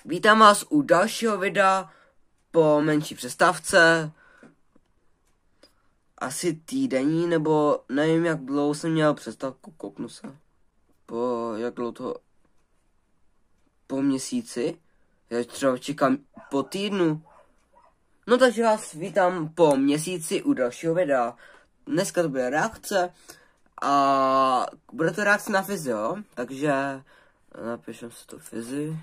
Vítám vás u dalšího videa po menší přestávce. Asi týdenní, nebo nevím, jak dlouho jsem měl přestávku, kouknu se. Jak dlouho to? Po měsíci? Já třeba čekám po týdnu. No takže vás vítám po měsíci u dalšího videa. Dneska to bude reakce a bude to reakce na Fizzy, jo? Takže napíšem si to Fizzy.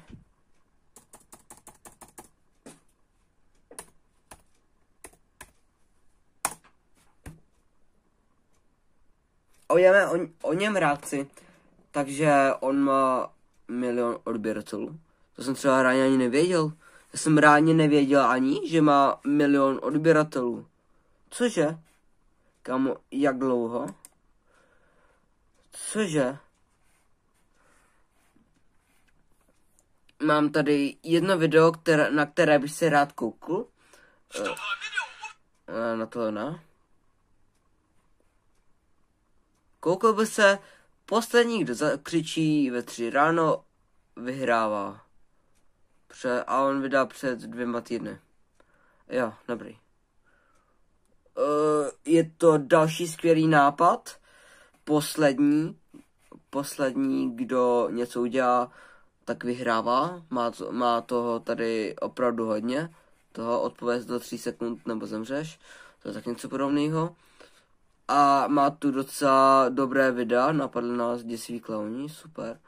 Uděláme o něm reakci, takže on má 1 000 000 odběratelů. To jsem třeba ráně ani nevěděl. Já jsem ráně nevěděl ani, že má 1 000 000 odběratelů. Cože? Kámo, jak dlouho? Cože? Mám tady jedno video, na které bych se rád koukl. Na tohle ne. Koukal by se, poslední, kdo zakřičí ve 3 ráno, vyhrává. A on vydá před 2 týdny. Jo, dobrý. Je to další skvělý nápad. Poslední, kdo něco udělá, tak vyhrává. Má toho tady opravdu hodně. Toho odpověď do 3 sekund nebo zemřeš. To je tak něco podobného. A má tu docela dobré videa, napadly nás děsiví klauni, super.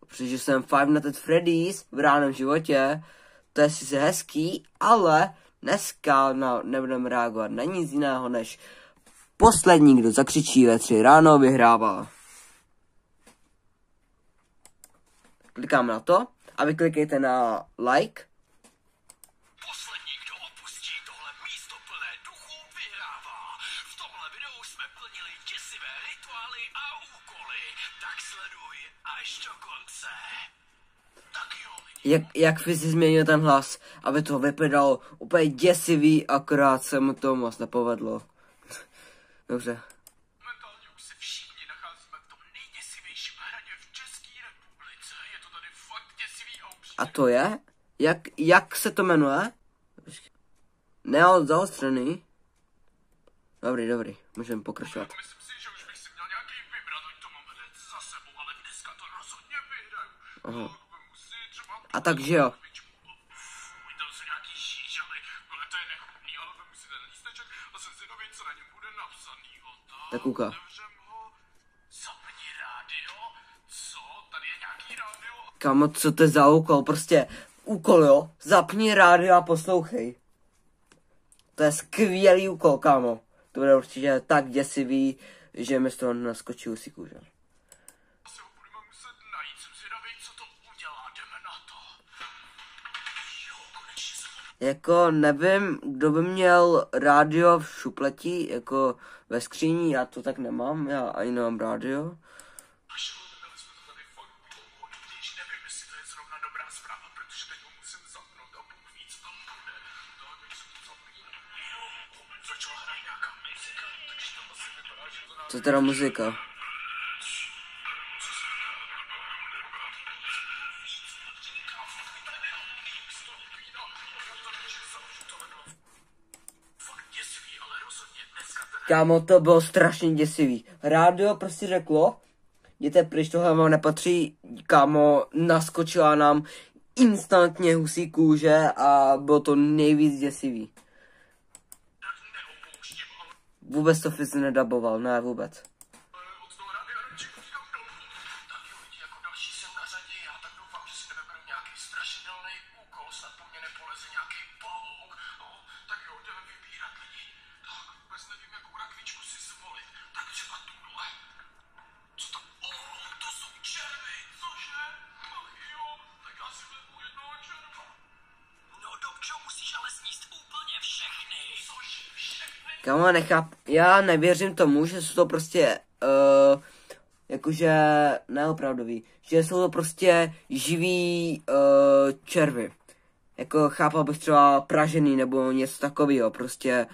Protože jsem Five Nights at Freddy's v reálném životě, to je sice hezký, ale dneska nebudeme reagovat na nic jiného, než poslední, kdo zakřičí ve 3 ráno, vyhrává. Klikáme na to a vy klikejte na like. Jak Fizzy změnil ten hlas, aby to vypadalo úplně děsivý, akorát se mu to moc nepovedlo. Dobře. Momentálně už se všichni nacházíme v tom nejděsivějším hradě v České republice. Je to tady fakt děsivý a upřímně. A to je? Jak se to jmenuje? Zaostřený. Dobrý, můžeme pokračovat. Myslím si, že už bych si měl nějaký vybrat, ať to mám hned za sebou, ale dneska to rozhodně vyhraju. Aha. A takže jo. Uvítal se nějaký šíš, ale to je nechutný, ale vemu si ten lísteček a jsem zvědavý, co na něm bude napsanýho. Tak kouká. Otevřem ho, zapni rádio, co? Tady je nějaký rádio? Kámo, co to je za úkol? Prostě úkol, jo? Zapni rádio a poslouchej. To je skvělý úkol, kámo. To bude určitě tak děsivý, že mi z toho naskočí husí kůže. Asi ho budeme muset najít, jsem zvědavý, co to udělá, jdeme na to. Jo, konečně jsem... Jako nevím, kdo by měl rádio v šupletí, jako ve skříni, já to tak nemám, já ani nemám rádio. Měli jsme to tady fakt dlouho, i když nevím, jestli to je zrovna dobrá zpráva, protože teď ho musím zapnout a Bůh ví, co tam bude. Tak, jak se to zapne. Jo, začala hrát nějaká muzika, takže to asi vypadá, že to nám... Co teda muzika? Kámo, to bylo strašně děsivý. Rádio prostě řeklo, jděte pryč, tohle vám nepatří, kámo, naskočila nám instantně husí kůže a bylo to nejvíc děsivý. Vůbec to Fizzy nedaboval, ne vůbec. Kámo, já nevěřím tomu, že jsou to prostě, jakože, neopravdový, že jsou to prostě živí červy. Jako chápal bych třeba pražený nebo něco takového, prostě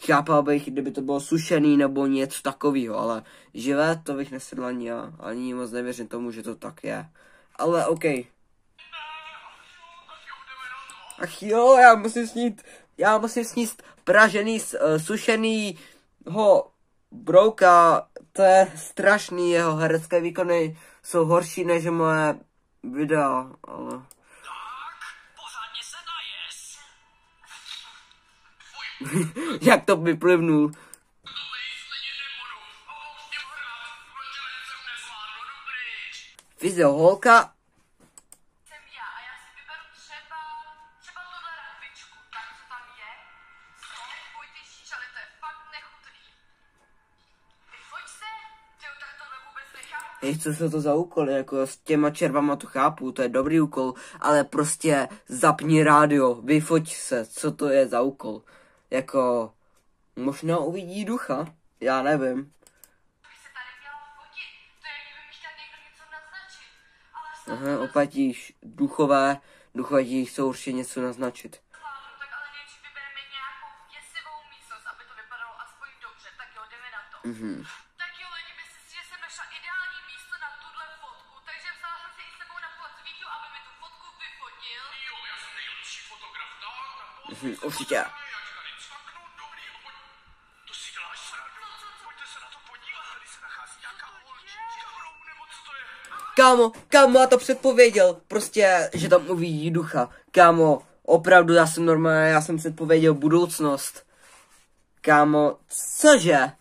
chápal bych, kdyby to bylo sušený nebo něco takového, ale živé to bych nesedl ani já, ani moc nevěřím tomu, že to tak je. Ale OK. Ach jo, já musím sníst pražený, sušenýho brouka, to je strašný, jeho herecké výkony jsou horší než moje videa, ale... Tak, pořádně se najes. Jak to vyplivnul. Fyzio holka. Jsem já a já si vyberu třeba tuhle rakvičku, tak co tam je? Fuj, ty šíšaly, to je fakt nechutný. Vyfoť se, tyjo, tak tohle vůbec nechápu. Hej, co jsou to za úkoly, jako s těma červama to chápu, to je dobrý úkol, ale prostě zapni rádio, vyfoť se, co to je za úkol. Jako, možná uvidí ducha, já nevím. Bych se tady měla fotit, to je, kdyby mi chtěl někdo něco naznačit. Ale Aha, opatíš, duchové ti jsou určitě něco naznačit. zvládnu, tak ale nejdřív vybereme nějakou děsivou místnost, aby to vypadalo aspoň dobře, tak jo, jdeme na to. Tak jo, lidi, myslím si, že jsem našla ideální místo na tuhle fotku, takže vzala jsem si i s sebou na plac Vítu, aby mi tu fotku vyfotil. Jo, já jsem nejlepší fotograf, tak, Určitě. já ti tady cvaknu, dobrý, a pojď. To si děláš srandu. Pojďte se na to podívat, tady se nachází nějaká holčička v rohu, nebo co to je? Kámo, já to předpověděl, prostě, že tam uvidí ducha. Kámo, opravdu, já jsem předpověděl budoucnost. Kámo, cože?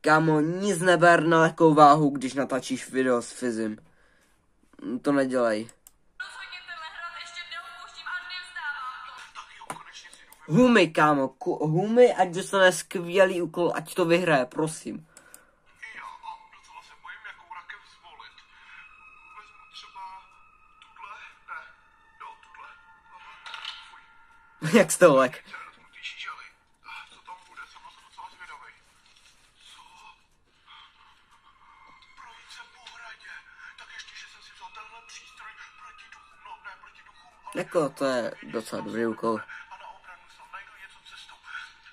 Kámo, nic neber na lehkou váhu, když natáčíš video s Fizim. To nedělej. Humy, kámo, Humy, ať dostane skvělý úkol, ať to vyhraje, prosím. Jo, a docela se bojím, jakou rakev zvolit. Vezmu třeba tuhle, ne, jo, tuhle. Fuj, Jak stolek. já vezmu ty šížely. Co tam bude, jsem na to docela zvědavej. Co? Projít se po hradě. Tak ještě, že jsem si vzal tenhle přístroj proti duchům, no ne proti duchům, ale... Jako, to je docela dobrý úkol. A na obranu snad najdu něco cestou.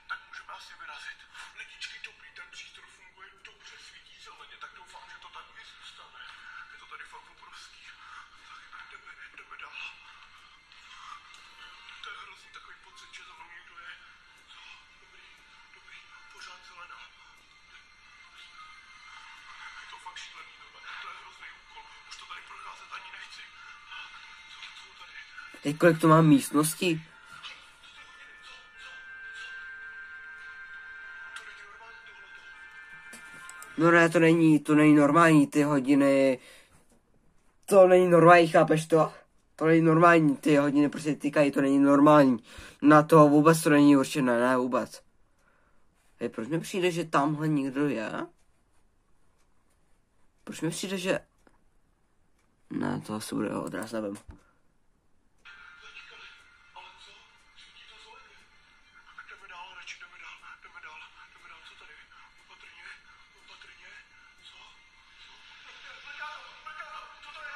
Tak můžeme asi vyrazit. Lidičky, dobrý, ten přístroj funguje dobře, svítí zeleně, tak doufám, že to tak i zůstane. Je to tady fakt obrovský. Tak jdeme dál. To je hrozný takový pocit, že za mnou někdo je. Dobrý, pořád zelená. Je to fakt šílený, to je hrozný úkol. Už to tady procházet ani nechci. Co tady? Teď kolik to má místností? No ne, to není normální, ty hodiny. To není normální, chápeš to? To není normální, ty hodiny prostě týkají, to není normální. Na to vůbec to není určené, ne vůbec. Hej, proč mi přijde, že tamhle někdo je? Proč mi přijde, že... Ne, to asi bude odraz, nevím. Ale co? Svítí to zeleně. Tak jdeme dál, radši jdeme dál, co tady? Opatrně, co? Co to je?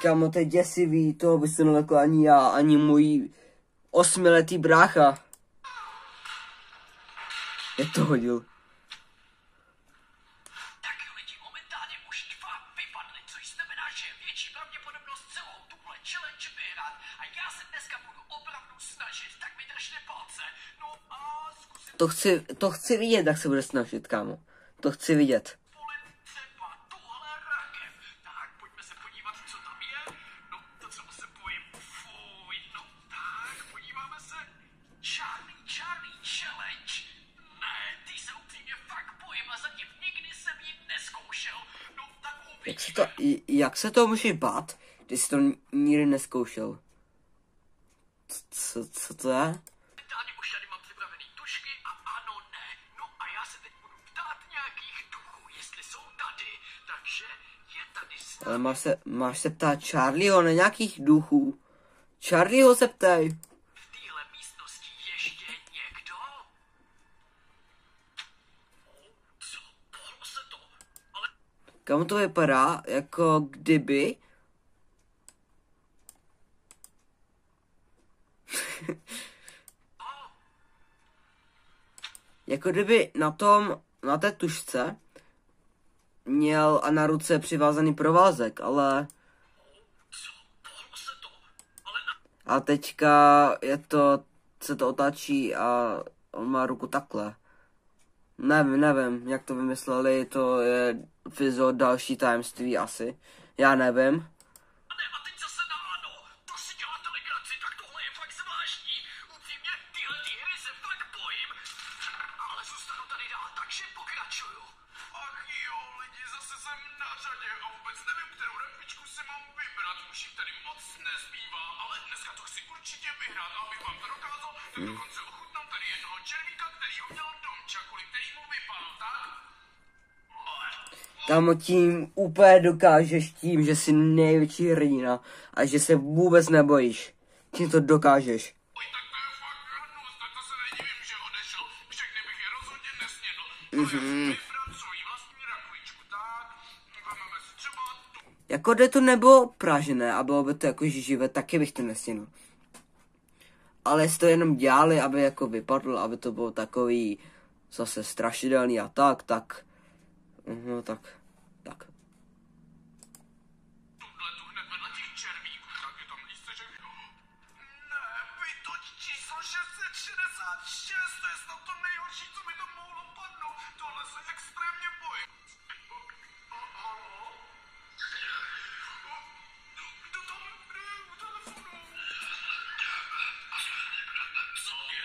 Kámo, to je děsivý, toho by se nelekl ani já, ani můj 8letý brácha. Jak to hodil? Tak lidi, momentálně už dva vypadli, což znamená, že je větší pravděpodobnost celou tuhle challenge vyhrát. A já se dneska budu opravdu snažit, tak mi držte palce. No a zkusím To chci vidět, jak se bude snažit, kámo. To chci vidět. volit třeba tuhle rakev. Tak, pojďme se podívat, co tam je. No, docela se bojím. Fuj, no tak, podíváme se. Charlie challenge. Ne, ty se upřímně fakt bojím a zatím nikdy jsem ji neskoušel. No, tak Jak se to může bát, když jsi to nikdy neskoušel? Co to je? Momentálně už tady mám připravený tušky a ano, ne. No a já se teď budu ptát nějakých duchů, jestli jsou tady. Takže je tady snad Ale máš se ptát Charlieho, ne nějakých duchů. Charlieho se ptej. v téhle místnosti ještě někdo? Co? Pohlo se to. Ale Kam to vypadá, jako kdyby... jako kdyby na té tušce měl a na ruce přivázaný provázek, ale... A teďka se to otáčí a on má ruku takhle. Nevím, jak to vymysleli, to je fyzo další tajemství asi. Já nevím. A teď zase na ano, to si děláte legraci, tak tohle je fakt zvláštní. Upřímně, tyhle hry se fakt bojím. Ale zůstanu tady dál, takže pokračuju. Ach jo, lidi, zase jsem na řadě a vůbec nevím, kterou repličku si mám vybrat. Už jich tady moc nezbývá, ale dneska to chci určitě vyhrát. A abych vám to dokázal, tak dokonce ochutnám tady jednoho červíka, který ho měl domča, kvůli kterýmu vypadl, tak? Kámo, tím úplně dokážeš tím, že jsi největší hrdina a že se vůbec nebojíš. Tím to dokážeš. Oj, tak to je fakt hnus, tak to se nedivím, že odešel. Všechny bych je rozhodně nesnědl. Vybrat svoji vlastní rakuličku, tak? Vememe si třeba tu. Jako jde to nebo pražené a bylo by to jako živé, taky bych to nesnědl. Ale jestli to jenom dělali, aby jako vypadl, aby to bylo takový zase strašidelný a tak. No tak. Tuhle tu hned vedle těch červíků, tak je tam lísteček. Ne, vytoč číslo 666, to je snad to nejhorší, co mi to mohlo padnout. Tohle se extrémně bojím. Haló? Kdo tam je u telefonu? Co je?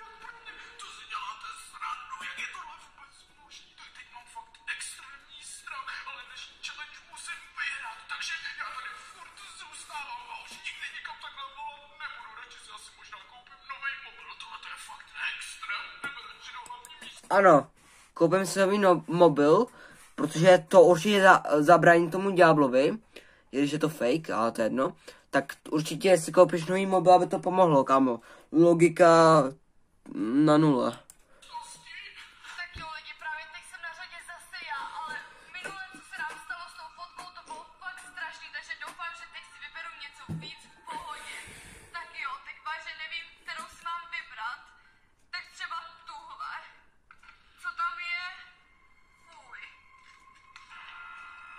Jak prvně? To si děláte srandu, jak je tohle vůbec možný? Teď mám fakt extrémní strach, ale dnešní challenge musím vyhrát, takže já tady furt zůstávám a už nikdy nikam takhle volat nebudu. Radši si asi možná koupím nový mobil, tohle to je fakt extrém, nebo radši do hlavní místa. Ano, koupím si nový mobil, protože to určitě zabrání tomu ďáblovi, i když je to fake, ale to je jedno, tak určitě si koupíš nový mobil, aby to pomohlo, kámo. Logika na nule. Tak jo lidi, právě teď jsem na řadě zase já, ale minule, co se nám stalo s tou fotkou, to bylo fakt strašný, takže doufám, že teď si vyberu něco víc v pohodě. Tak jo, teď vážně nevím, kterou si mám vybrat, tak třeba tuhle. Co tam je? Fuj.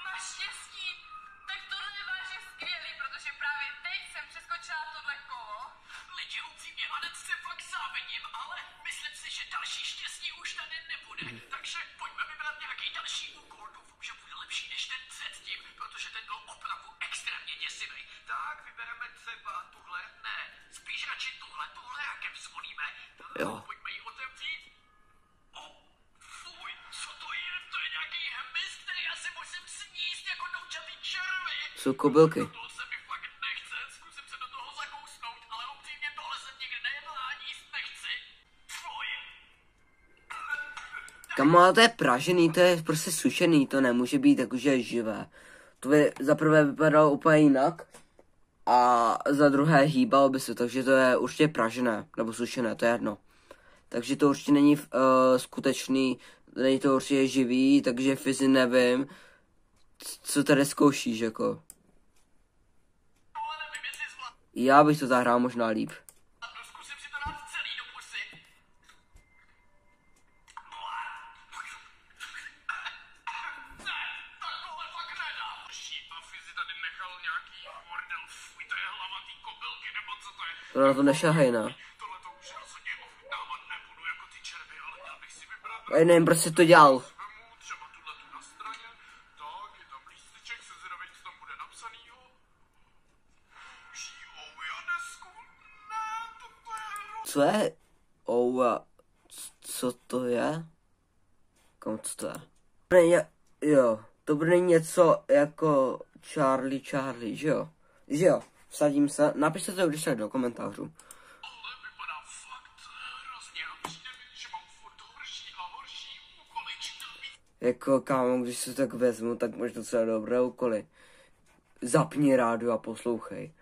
Naštěstí, tak tohle je vážně skvělý, protože právě teď jsem přeskočila tohle kolo. Lidi, upřímně, Anet se fakt závidím, ale myslím si, že další štěstí už tady nebude. Takže pojďme vybrat nějaký další úkol. Doufám, že bude lepší než ten předtím, protože ten byl opravdu extrémně děsivý. Tak, vybereme třeba tuhle, ne, spíš radši tuhle, jakem zvolíme. Jo. Pojďme ji otevřít. O, fuj, co to je? To je nějaký hmyz, který asi musím sníst jako doučatý červy. Jsou kobylky. To se mi fakt nechce, zkusím se do toho zakousnout, ale upřímně tohle jsem nikdy nejedla ani jíst nechci. Fuj. Kamo, ale to je pražený, to je prostě sušený, to nemůže být jakože živé. To by za prvé vypadalo úplně jinak a za druhé hýbalo by se, takže to je určitě pražené, nebo sušené, to je jedno. Takže to určitě není skutečný, není to určitě živý, takže fyzi nevím, co tady zkoušíš, jako. Tohle nevím, jestli zvládnu. Já bych to zahrál možná líp. Zkusím si to dát celý do pusy. Ne, tak tohle fakt nedá. Šípa Fizi tady nechal nějaký bordel, fuj, to je hlava tý kobylky, nebo co to je? To na to nešahej, ne? Tohle to už rozhodně ochutnávat nebudu jako ty červy, ale měl bych si vybrat. Já nevím, proč jsi to dělal. Vemu třeba tuhle tu na straně, tak je tam lísteček, se zvědavej, co tam bude napsanýho. Použij desku, ne, to je hrozný. Co je? Co to je? Kam co to je? Jo, to bude něco jako Charlie, že jo? Že jo, vsadím se, napište to když tak do komentářů. Ale vypadá fakt hrozně a přijde mi, že mám furt horší a horší úkoly, čím dál víc. Jako kámo, když se tak vezmu, tak máš docela dobré úkoly. Zapni rádio a poslouchej.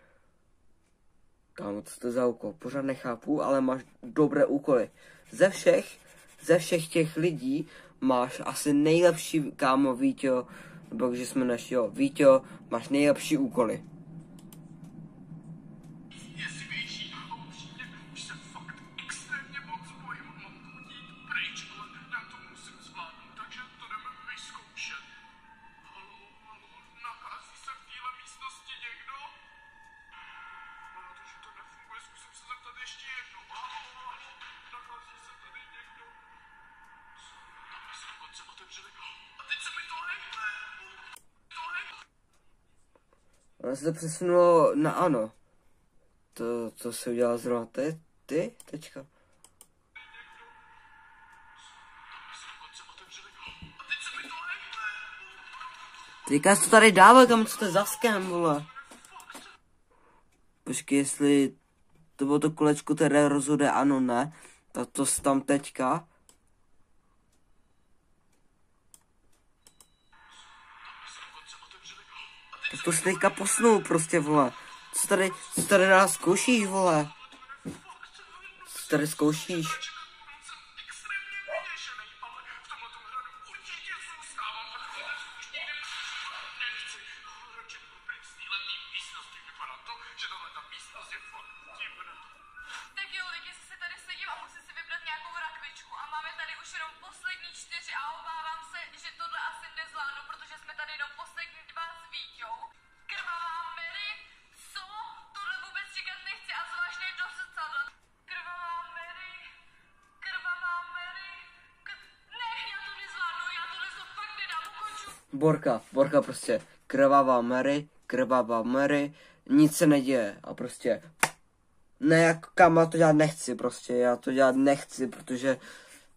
Kámo, co to za úkol? Pořád nechápu, ale máš dobré úkoly. Ze všech těch lidí máš asi nejlepší, kámo, Víťo, nebo když jsme našli, jo, Víťo, máš nejlepší úkoly. Jestli větší a upřímně, už se fakt extrémně moc bojím, mám to dít Ono se to přesunulo na ano. To se udělal zrovna ty teďka. Teďka to tady dává, kam co to je za scam, vole. Počkej, jestli to bylo to kolečko, které rozhoduje ano, ne, tak to tam teďka. Tak to se teďka posunul prostě, vole. Co tady nás zkoušíš, vole? Co tady zkoušíš? Tak jo, lidi, se tady sedím a musím si vybrat nějakou rakvičku a máme tady už jenom poslední 4 a obávám se, že tohle asi nezvládnu, protože jsme tady jenom poslední 2 s Víťou. Krvavá Mary, co? Tohle vůbec čekat nechci a zvláště do zrcadla. Krvavá Mary, ne, já to nezvládnu, já tohle to fakt nedám, ukonču. Borka prostě, krvavá Mary, nic se neděje a prostě, ne, jako kámo, já to dělat nechci prostě, protože,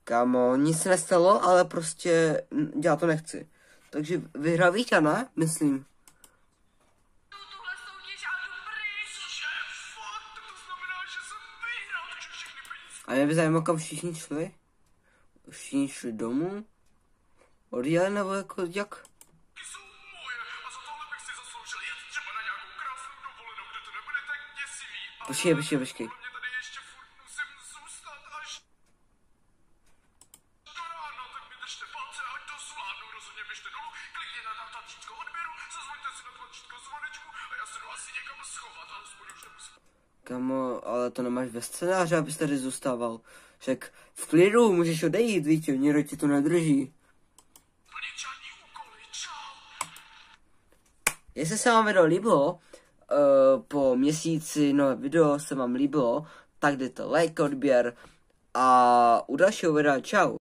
kámo, nic se nestalo, ale prostě, já to nechci. Takže vyhrál Víťa, ne? Myslím. Tuhle soutěž a jdu pryč. Cože? Fakt? To znamená, že jsem vyhrál, takže všechny peníze A mě by zajímalo, kam všichni šli? Všichni šli domů? Odjeli nebo jako, jak? jsou moje a za tohle bych si zasloužil jet třeba na nějakou krásnou dovolenou, kde to nebude tak děsivý. Počkej. Mě tady ještě furt musím zůstat až do rána, tak mi držte palce, ať to zvládnu. Rozhodně běžte dolů, klikně na tlačítko odběru, zazvoňte si na tlačítko zvonečku a já se jdu asi někam schovat, alespoň už nemusím. Kamo, ale to nemáš ve scénáři, abys tady zůstával. Však v klidu můžeš odejít, Víťo, nikdo ti to nedrží. Plnit žádný úkoly, čau. Jestli se vám video líbilo, po měsíci nové video se vám líbilo, tak dejte like, odběr a u dalšího videa čau.